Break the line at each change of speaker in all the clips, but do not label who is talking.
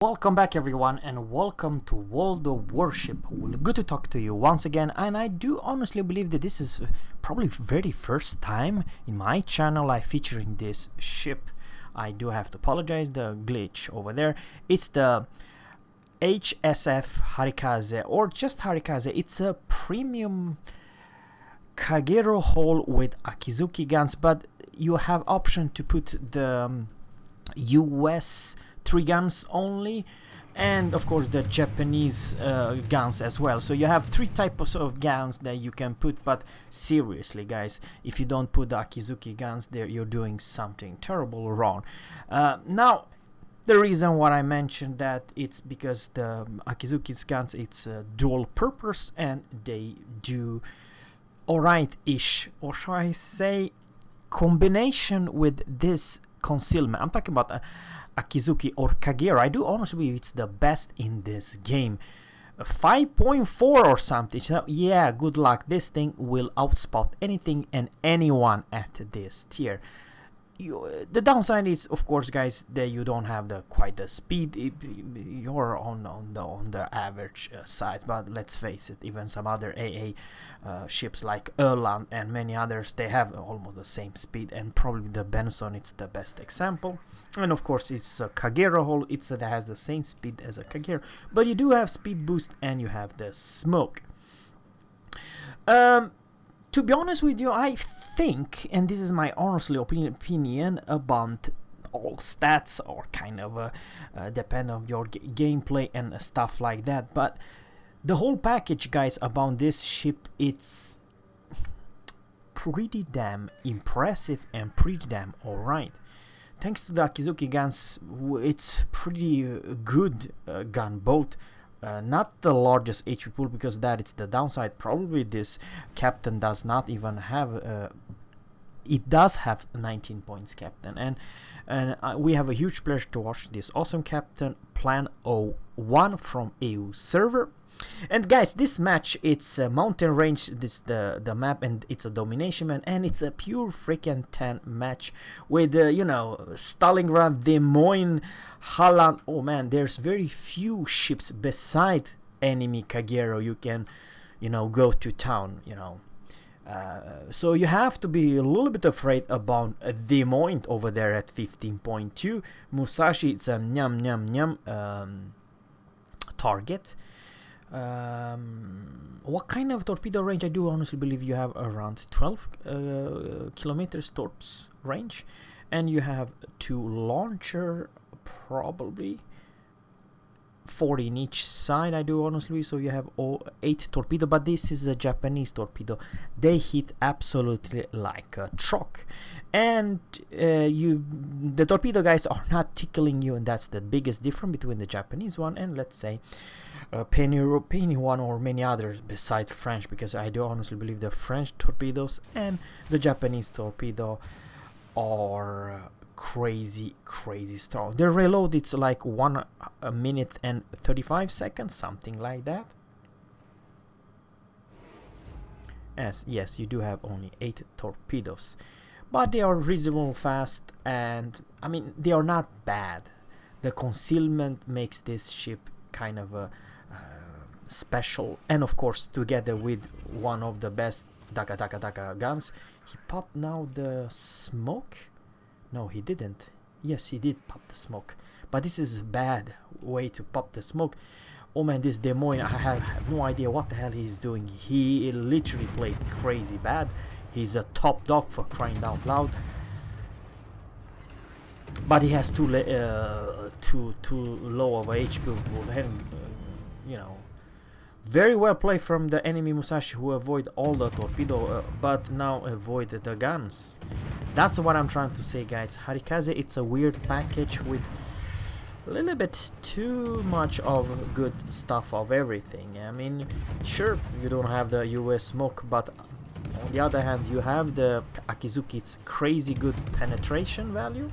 Welcome back everyone, and welcome to World of Warship. Good to talk to you once again, and I do honestly believe that this is probably very first time in my channel I featuring this ship. I do have to apologize, the glitch over there. It's the HSF Harekaze, or just Harekaze. It's a premium Kagero hull with Akizuki guns, but you have option to put the US 3 guns only, and of course the Japanese guns as well. So you have 3 types of guns that you can put, but seriously guys, if you don't put the Akizuki guns there, you're doing something terrible wrong. Now the reason why I mentioned that, it's because the Akizuki's guns, it's dual purpose and they do alright-ish, or shall I say combination with this concealment. I'm talking about Akizuki or Kagero. I do honestly believe it's the best in this game. 5.4 or something. So yeah, good luck. This thing will outspot anything and anyone at this tier. The downside is, of course, guys, that you don't have quite the speed. You're on the average side, but let's face it, even some other AA ships like Erland and many others, they have almost the same speed, and probably the Benson, it's the best example. And of course, it's a Kagero hull. That has the same speed as a Kagero, but you do have speed boost and you have the smoke. To be honest with you, I think, and this is my honestly opinion about all stats, or kind of depend on your gameplay and stuff like that, but the whole package, guys, about this ship, it's pretty damn impressive and pretty damn alright. Thanks to the Akizuki guns, it's pretty good gun boat. Not the largest HP pool, because that it's the downside. Probably this captain does not even have it does have 19 points captain, and we have a huge pleasure to watch this awesome captain, Plan 01 from EU server. And guys, this match, it's a mountain range, this the map, and it's a domination man, and it's a pure freaking 10 match with you know, Stalingrad, Des Moines, Holland. Oh man, there's very few ships beside enemy Kagero you can, you know, go to town, you know. So you have to be a little bit afraid about Des Moines over there at 15.2. Musashi, it's a nyam target. What kind of torpedo range? I do honestly believe you have around 12 kilometers torps range, and you have 2 launcher, probably 40 in each side, I do honestly. So you have 8 torpedo, but this is a Japanese torpedo. They hit absolutely like a truck, and the torpedo guys are not tickling you, and that's the biggest difference between the Japanese one and, let's say, Penny one or many others besides French, because I do honestly believe the French torpedoes and the Japanese torpedo are crazy strong. The reload, it's like 1 minute and 35 seconds, something like that. Yes, you do have only 8 torpedoes, but they are reasonable fast, and I mean, they are not bad. The concealment makes this ship kind of a special, and of course, together with one of the best Daka guns. He popped now the smoke. No, he didn't. Yes, he did pop the smoke, but this is a bad way to pop the smoke. Oh man, this Des Moines, I have no idea what the hell he's doing. He literally played crazy bad. He's a top dog, for crying out loud. But he has too low of a HP pool, and you know, very well played from the enemy Musashi, who avoid all the torpedo, but now avoid the guns. That's what I'm trying to say, guys. Harekaze, it's a weird package with a little bit too much of good stuff of everything. I mean, sure, you don't have the US smoke, but on the other hand, you have the Akizuki's crazy good penetration value.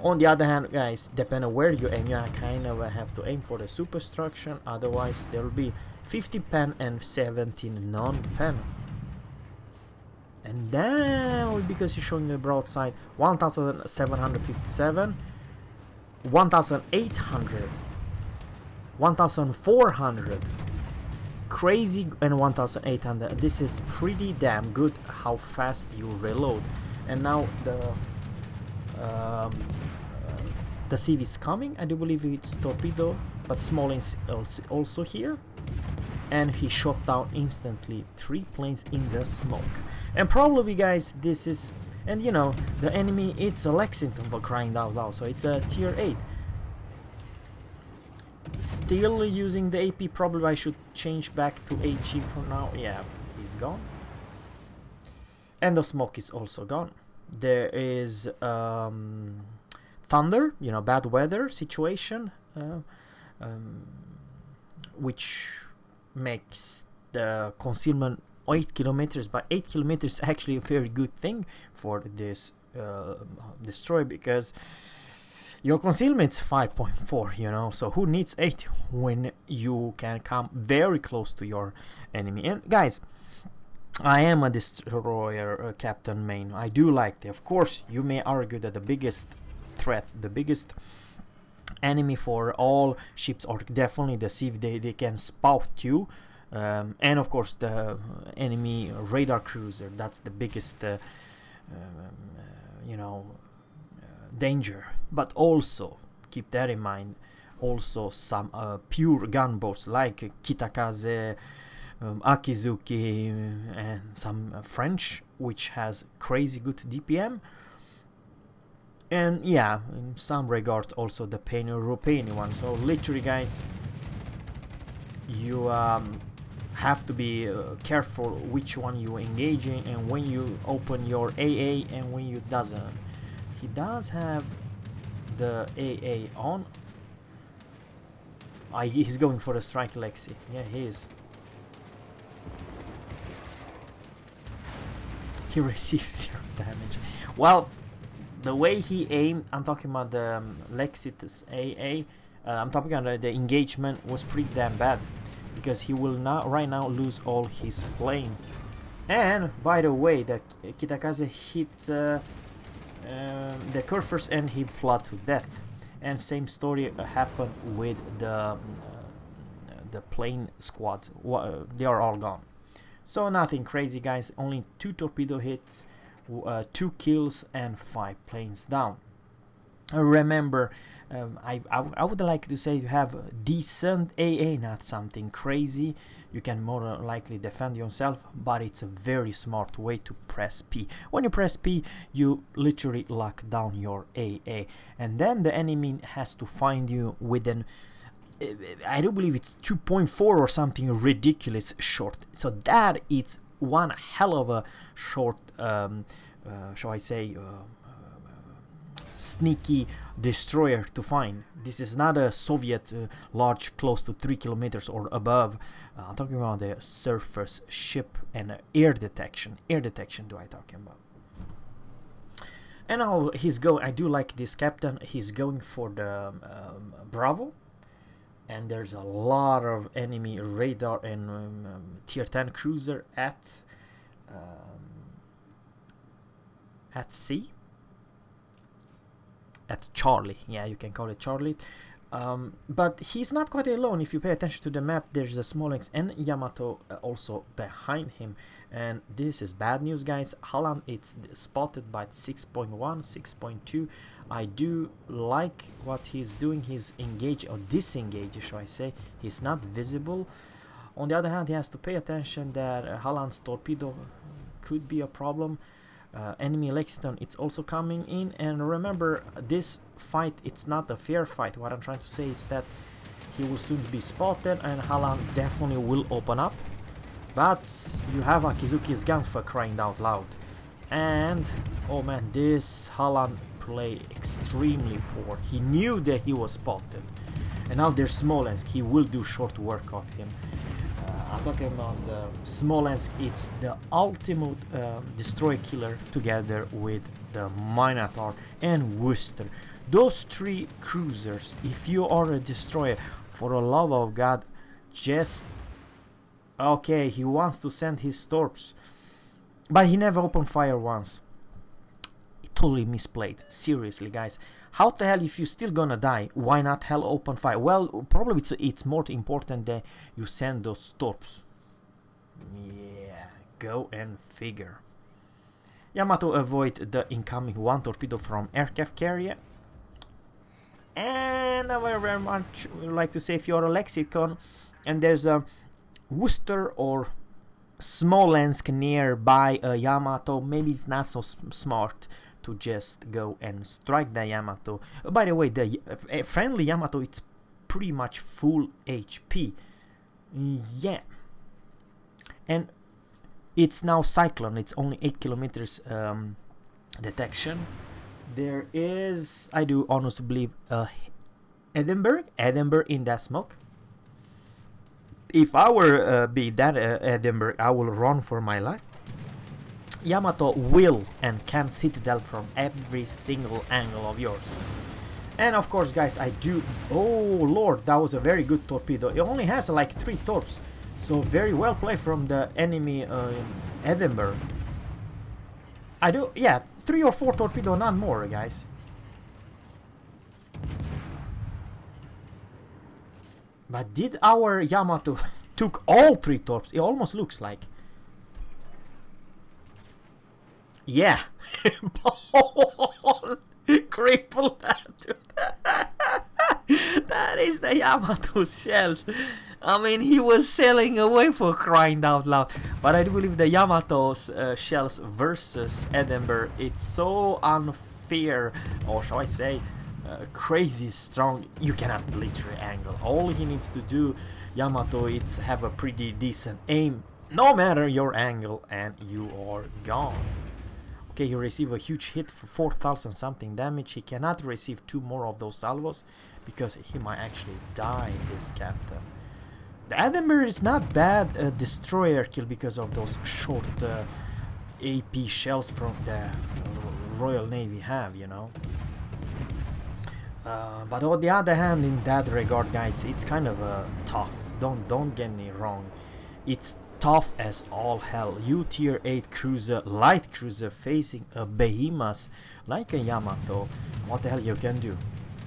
On the other hand, guys, depending on where you aim, you kind of have to aim for the superstructure, otherwise there will be 50 pen and 17 non-pen. And then, because you're showing the broadside, 1757, 1,800, 1,400, crazy, and 1,800. This is pretty damn good how fast you reload. And now the CV is coming. I do believe it's torpedo, but Smolensk also here, and he shot down instantly 3 planes in the smoke. And probably, guys, this is, and you know, the enemy, it's a Lexington, for crying out loud, so it's a tier 8. Still using the AP. Probably I should change back to HE for now. Yeah, he's gone, and the smoke is also gone. There is thunder, you know, bad weather situation, which makes the concealment 8 kilometers, but 8 kilometers is actually a very good thing for this destroyer, because your concealment's 5.4, you know, so who needs 8 when you can come very close to your enemy? And guys, I am a destroyer captain main. I do like it. Of course, you may argue that the biggest threat, the biggest enemy for all ships are definitely the sea. They can spout you, and of course the enemy radar cruiser. That's the biggest you know, danger. But also keep that in mind, also some pure gunboats like Kitakaze, Akizuki, and some French, which has crazy good DPM. And yeah, in some regards also the European one. So literally, guys, you have to be careful which one you engage in, and when you open your AA and when you doesn't. He does have the AA on. He's going for the strike Lexi. Yeah, he is. He receives 0 damage. Well, the way he aimed, I'm talking about the Lexi's AA, I'm talking about the engagement was pretty damn bad, because he will not right now lose all his plane. And by the way, the Kitakaze hit the Curvers and he fled to death. And same story happened with the plane squad. They are all gone. So nothing crazy, guys. Only 2 torpedo hits, 2 kills, and 5 planes down. Remember, I would like to say you have a decent AA, not something crazy. You can more likely defend yourself, but it's a very smart way to press P. When you press P, you literally lock down your AA, and then the enemy has to find you within, I do believe it's 2.4 or something ridiculous short. So that is one hell of a short, shall I say, sneaky destroyer to find. This is not a Soviet large, close to 3 kilometers or above. I'm talking about the surface ship and air detection. Air detection do I talking about? And now he's going. I do like this captain. He's going for the Bravo. And there's a lot of enemy radar and tier 10 cruiser at sea. At Charlie, yeah, you can call it Charlie. But he's not quite alone. If you pay attention to the map, there's the Smolensk and Yamato also behind him. And this is bad news, guys. Holland, it's spotted by 6.1, 6.2. I do like what he's doing. He's engaged, or disengaged, shall I say. He's not visible. On the other hand, he has to pay attention that Holland's torpedo could be a problem. Enemy Lexington, it's also coming in. And remember, this fight, it's not a fair fight. What I'm trying to say is that he will soon be spotted, and Holland definitely will open up. But you have Akizuki's guns, for crying out loud. And oh man, this Holland play extremely poor. He knew that he was spotted, and now there's Smolensk. He will do short work of him. I'm talking about the Smolensk. It's the ultimate destroyer killer, together with the Minotaur and Worcester. Those 3 cruisers, if you are a destroyer, for the love of God, just... Okay, he wants to send his torps, but he never opened fire once. He totally misplayed. Seriously, guys. How the hell, if you still gonna die, why not hell open fire? Well, probably it's more important that you send those torps. Yeah, go and figure. Yamato avoid the incoming one torpedo from aircraft carrier. And I very much would like to say, if you're a lexicon and there's a Worcester or Smolensk nearby a Yamato, maybe it's not so smart to just go and strike the Yamato. By the way, the friendly Yamato, it's pretty much full HP. Yeah. And it's now Cyclone, it's only 8 kilometers detection. There is, I do honestly believe, Edinburgh in that smoke. If I were be that Edinburgh, I will run for my life. Yamato will and can citadel from every single angle of yours. And of course, guys, I do... Oh, Lord, that was a very good torpedo. It only has like 3 torps. So very well played from the enemy Edinburgh. I do... Yeah, 3 or 4 torpedo, not more, guys. But did our Yamato took all 3 torps? It almost looks like. Yeah. Cripple that. That is the Yamato's shells. I mean, he was sailing away, for crying out loud. But I do believe the Yamato's shells versus Edinburgh, it's so unfair, or shall I say, crazy strong. You cannot literally angle. All he needs to do, Yamato, is have a pretty decent aim, no matter your angle, and you are gone. Okay, he received a huge hit for 4,000 something damage. He cannot receive 2 more of those salvos because he might actually die, this captain. The Edinburgh is not bad destroyer kill because of those short AP shells from the Royal Navy have, you know. But on the other hand, in that regard, guys, it's kind of tough. Don't get me wrong. It's tough as all hell. You tier 8 cruiser, light cruiser facing a behemoth like a Yamato. What the hell you can do?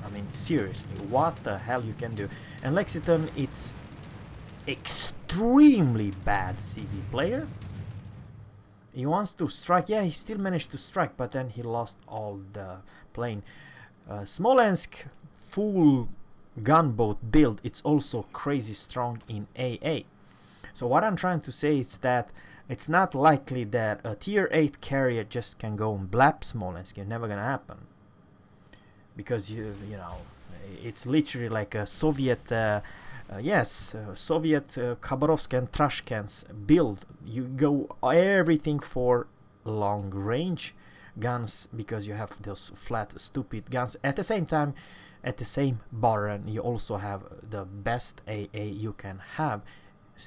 I mean, seriously, what the hell you can do? And Lexington, it's extremely bad CV player. He wants to strike. Yeah, he still managed to strike, but then he lost all the plane. Smolensk full gunboat build, it's also crazy strong in AA. So what I'm trying to say is that it's not likely that a tier 8 carrier just can go and blap Smolensk. It's never gonna happen, because you know, it's literally like a Soviet Soviet Khabarovsk and Trashkans build. You go everything for long range guns because you have those flat stupid guns. At the same time, at the same barren, you also have the best AA you can have,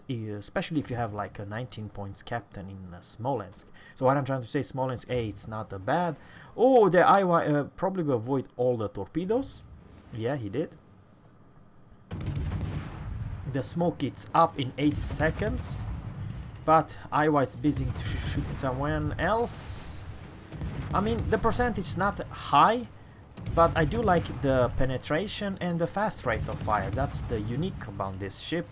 especially if you have like a 19 points captain in Smolensk. So what I'm trying to say, Smolensk A, it's not a bad. Oh, the Iowa probably will avoid all the torpedoes. Yeah, he did. The smoke, it's up in 8 seconds, but Iowa is busy shooting someone else. I mean, the percentage is not high, but I do like the penetration and the fast rate of fire. That's the unique about this ship.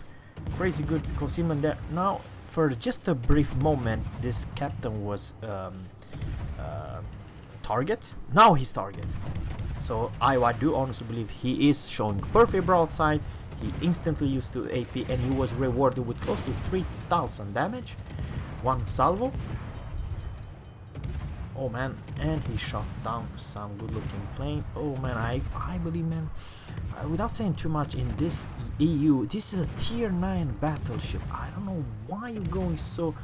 Crazy good concealment there. Now, for just a brief moment, this captain was target. Now he's target. So I do honestly believe he is showing perfect broadside. He instantly used to AP, and he was rewarded with close to 3,000 damage. 1 salvo. Oh man, and he shot down some good looking plane. Oh man, I believe, man, without saying too much, in this EU, this is a tier 9 battleship. I don't know why you're going so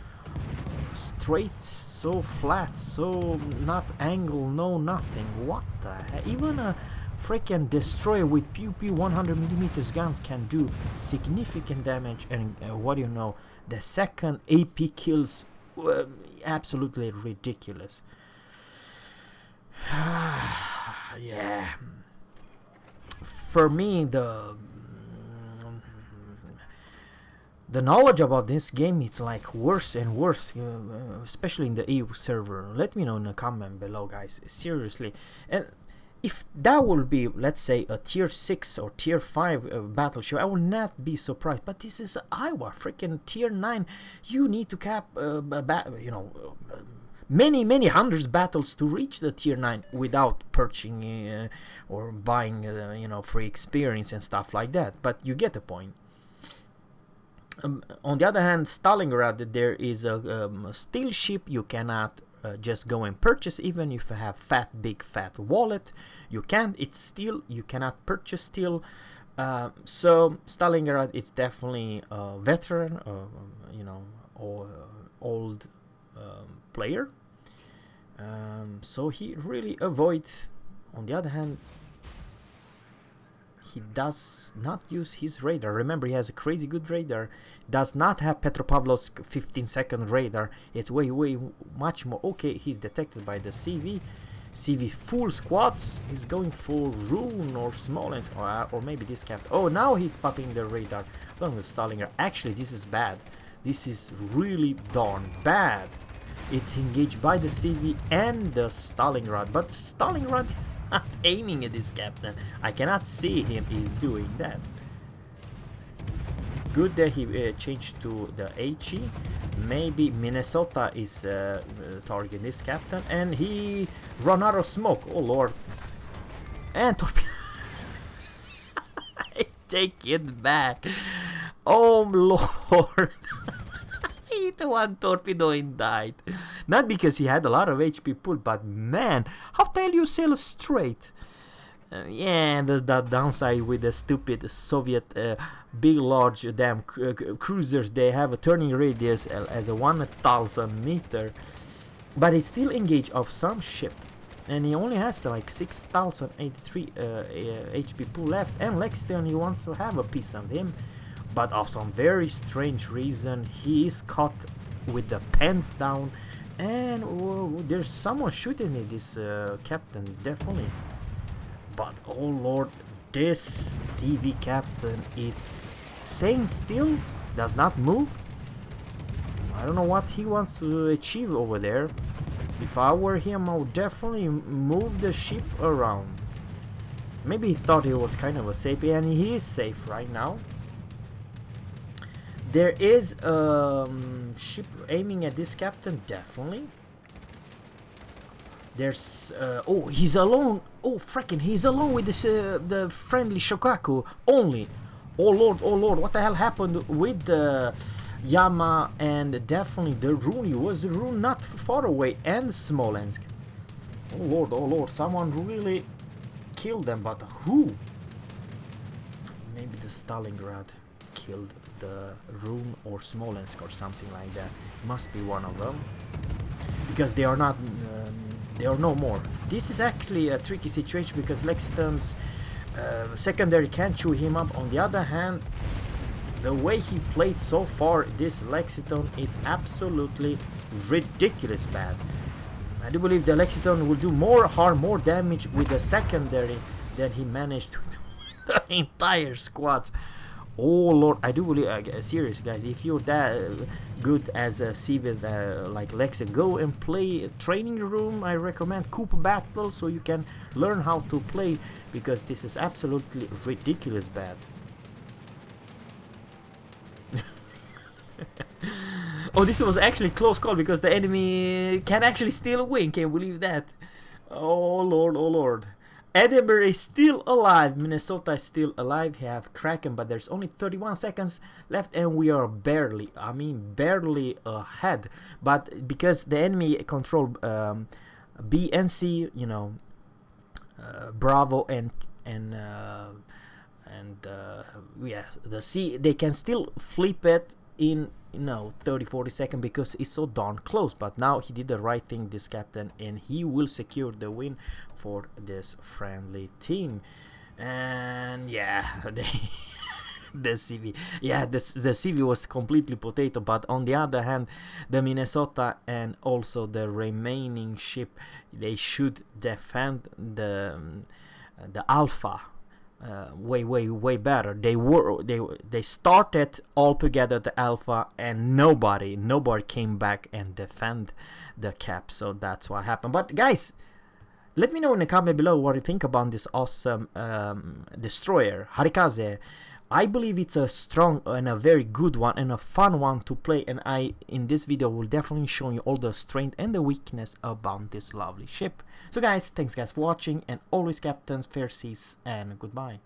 straight, so flat, so not angle, no nothing. What the heck? Even a freaking destroyer with pew 100mm guns can do significant damage. And what do you know, the second AP kills absolutely ridiculous. Yeah, for me, the knowledge about this game, it's like worse and worse, especially in the EU server. Let me know in the comment below, guys, seriously. And if that will be, let's say, a tier 6 or tier 5 battleship, I will not be surprised. But this is Iowa, freaking tier 9. You need to cap, many hundreds battles to reach the tier 9 without purchasing or buying, free experience and stuff like that. But you get the point. On the other hand, Stalingrad, there is a steel ship. You cannot just go and purchase, even if you have big fat wallet. You can't. It's steel. You cannot purchase steel. So Stalingrad, it's definitely a veteran, or old player. So he really avoids. On the other hand, he does not use his radar. Remember, he has a crazy good radar. Does not have Petropavlovsk 15-second radar. It's way much more. Okay, he's detected by the CV. CV full squads. He's going for Rune or Smolensk, or maybe this cap. Oh, now he's popping the radar along with Stalingrad. Actually, this is bad. This is really darn bad. It's engaged by the CV and the Stalingrad, but Stalingrad is not aiming at this captain. I cannot see him is doing that. Good that he changed to the HE. Maybe Minnesota is targeting this captain, and he run out of smoke. Oh lord! And torpedo. I take it back. Oh lord! The one torpedo and died. Not because he had a lot of HP pull, but man, how the hell you sail straight? Yeah, there's that downside with the stupid Soviet big large damn cruisers. They have a turning radius as a 1,000 meter, but it's still engaged of some ship, and he only has like 6,083 HP pull left. And Lexington, he wants to have a piece of him, but of some very strange reason he is caught with the pants down, and there's someone shooting at this captain, definitely. But oh lord, this CV captain, it's staying still, does not move. I don't know what he wants to achieve over there. If I were him, I would definitely move the ship around. Maybe he thought he was kind of a safe, and he is safe right now. There is a ship aiming at this captain, definitely. There's oh, he's alone. Oh frickin', he's alone with this the friendly Shokaku only. Oh lord, what the hell happened with the Yama? And definitely the Rune, was the Rune not far away, and Smolensk. Oh lord, someone really killed them, but who? Maybe the Stalingrad killed the Rune or Smolensk or something like that. Must be one of them, because they are not there are no more. This is actually a tricky situation because Lexington's secondary can chew him up. On the other hand, the way he played so far, this Lexington, it's absolutely ridiculous bad. I do believe the Lexington will do more harm, more damage with the secondary than he managed to do with the entire squads. Oh lord, I do believe, serious guys, if you're that good as a civil like Lex, go and play training room. I recommend Cooper Battle so you can learn how to play, because this is absolutely ridiculous bad. Oh, this was actually close call because the enemy can actually still win. Can you believe that? Oh lord. Edinburgh is still alive. Minnesota is still alive. We have Kraken, but there's only 31 seconds left, and we are barely ahead. But because the enemy control B and C, Bravo and yeah, the C, they can still flip it in 30-40 seconds because it's so darn close. But now he did the right thing, this captain, and he will secure the win for this friendly team. And yeah, the CV, yeah, the CV was completely potato. But on the other hand, the Minnesota and also the remaining ship, they should defend the Alpha way better. They started all together the Alpha, and nobody came back and defend the cap. So that's what happened. But guys, Let me know in the comment below what you think about this awesome destroyer, Harekaze. I believe it's a strong and a very good one and a fun one to play, and I in this video will definitely show you all the strength and the weakness about this lovely ship. So guys, thanks guys for watching, and always captains, fair seas, and goodbye.